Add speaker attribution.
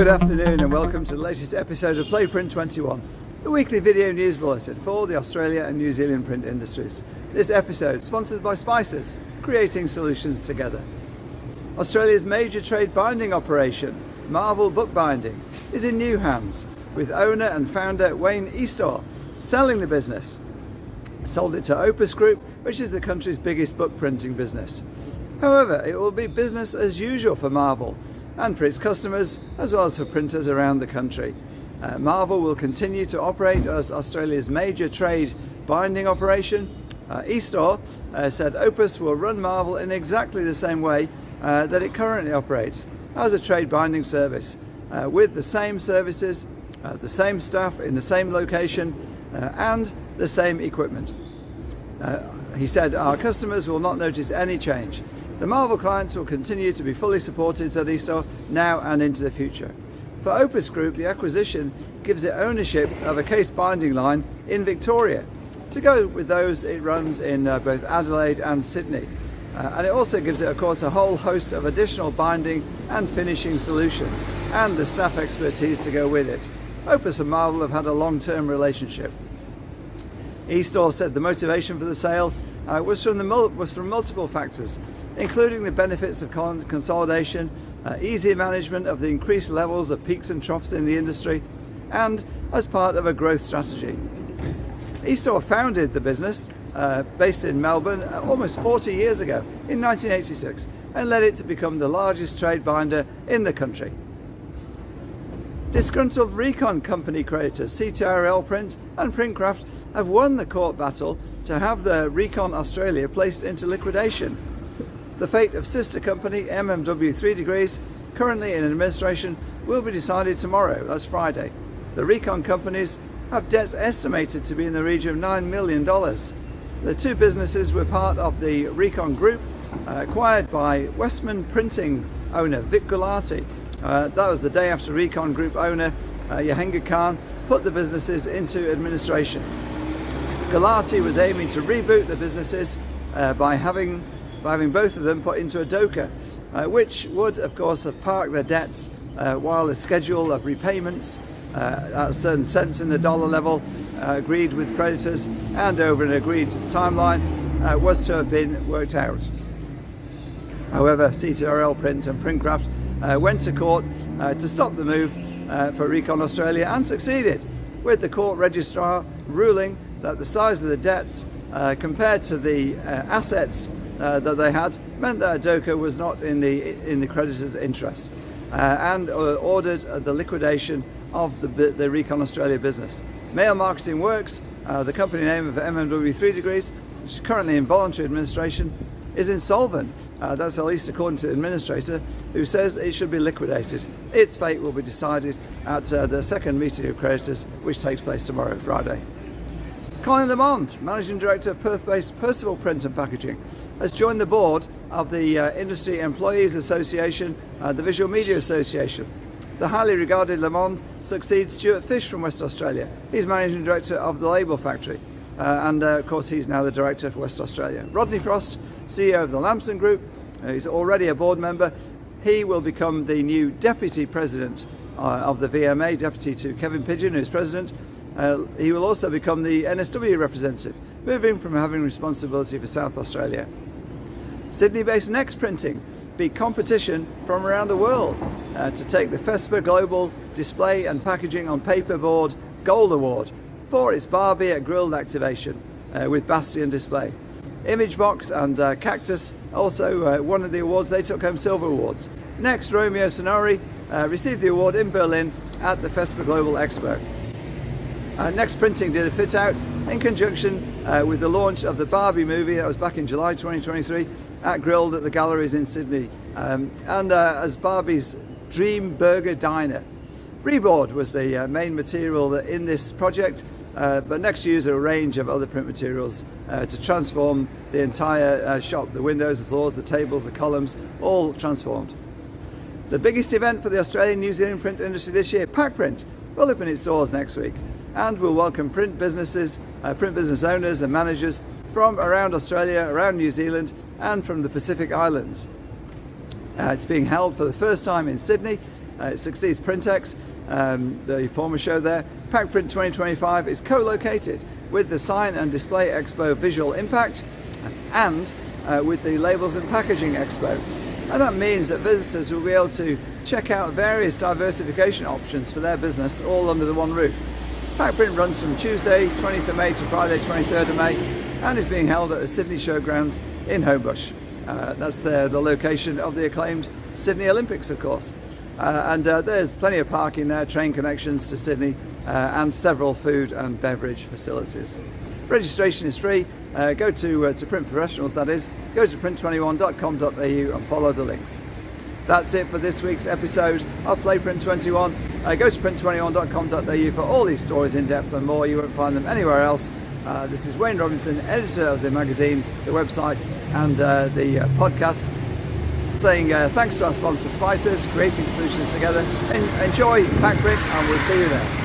Speaker 1: Good afternoon and welcome to the latest episode of Print21, the weekly video news bulletin for the Australia and New Zealand print industries. This episode sponsored by Spices, creating solutions together. Australia's major trade binding operation, Marvel Bookbinding, is in new hands, with owner and founder Wayne Eastaugh selling the business. He sold it to Opus Group, which is the country's biggest book printing business. However, it will be business as usual for Marvel and for its customers, as well as for printers around the country. Marvel will continue to operate as Australia's major trade binding operation. Eastaugh said Opus will run Marvel in exactly the same way that it currently operates, as a trade binding service, with the same services, the same staff in the same location, and the same equipment. He said, "Our customers will not notice any change. The Marvel clients will continue to be fully supported," said Eastaugh, "now and into the future." For Opus Group, the acquisition gives it ownership of a case binding line in Victoria, to go with those it runs in both Adelaide and Sydney. And it also gives it, of course, a whole host of additional binding and finishing solutions, and the staff expertise to go with it. Opus and Marvel have had a long-term relationship. Eastaugh said the motivation for the sale was from multiple factors, including the benefits of consolidation, easier management of the increased levels of peaks and troughs in the industry, and as part of a growth strategy. Eastaugh founded the business, based in Melbourne, almost 40 years ago, in 1986, and led it to become the largest trade binder in the country. Disgruntled Reacon company creditors CTRL Print and Printcraft have won the court battle to have the Reacon Australia placed into liquidation. The fate of sister company MMW 3 Degrees, currently in administration, will be decided tomorrow, that's Friday. The Reacon companies have debts estimated to be in the region of $9 million. The two businesses were part of the Reacon Group, acquired by Westman Printing owner Vic Gulati. That was the day after Reacon Group owner Yahenga Khan put the businesses into administration. Gulati was aiming to reboot the businesses by having both of them put into a DOCA, which would, of course, have parked their debts while a schedule of repayments at a certain cents in the dollar level, agreed with creditors and over an agreed timeline, was to have been worked out. However, CTRL Print and Printcraft went to court to stop the move for Reacon Australia, and succeeded, with the court registrar ruling that the size of the debts compared to the assets that they had meant that a DOCA was not in the creditors' interest, and ordered the liquidation of the Reacon Australia business. Mail Marketing Works, the company name of MMW 3 Degrees, which is currently in voluntary administration, is insolvent. That's at least according to the administrator, who says it should be liquidated. Its fate will be decided at the second meeting of creditors, which takes place tomorrow, Friday. Colin Lamond, Managing Director of Perth-based Percival Print and Packaging, has joined the board of the Industry Employees Association, the Visual Media Association. The highly regarded Lamond succeeds Stuart Fish from West Australia. He's Managing Director of the Label Factory, and of course he's now the Director for West Australia. Rodney Frost, CEO of the Lamson Group, he's already a board member. He will become the new Deputy President of the VMA, Deputy to Kevin Pidgeon, who's President. He will also become the NSW representative, moving from having responsibility for South Australia. Sydney-based Next Printing beat competition from around the world to take the FESPA Global Display and Packaging on Paperboard Gold Award for its Barbie at Grilled activation with Bastion display. Imagebox and Cactus also won the awards. They took home silver awards. Next, Romeo Sonori received the award in Berlin at the FESPA Global Expo. Next Printing did a fit out in conjunction with the launch of the Barbie movie. That was back in July 2023 at Grilled at the Galleries in Sydney, and as Barbie's Dream Burger Diner. Reboard was the main material in this project, but Next used a range of other print materials to transform the entire shop. The windows, the floors, the tables, the columns, all transformed. The biggest event for the Australian New Zealand print industry this year, PacPrint, will open its doors next week, and will welcome print business owners and managers from around Australia, around New Zealand, and from the Pacific Islands. It's being held for the first time in Sydney, It succeeds Printex, the former show there. PacPrint 2025 is co-located with the Sign and Display Expo Visual Impact and with the Labels and Packaging Expo. And that means that visitors will be able to check out various diversification options for their business all under the one roof. PacPrint runs from Tuesday 20th of May to Friday 23rd of May and is being held at the Sydney Showgrounds in Homebush. That's the location of the acclaimed Sydney Olympics, of course. And there's plenty of parking there, train connections to Sydney, and several food and beverage facilities. Registration is free. Go to Print Professionals, that is. Go to print21.com.au and follow the links. That's it for this week's episode of Print21. Go to print21.com.au for all these stories in depth and more. You won't find them anywhere else. This is Wayne Robinson, editor of the magazine, the website, and the podcast, saying thanks to our sponsor Spices, creating solutions together. Enjoy PacPrint, and we'll see you there.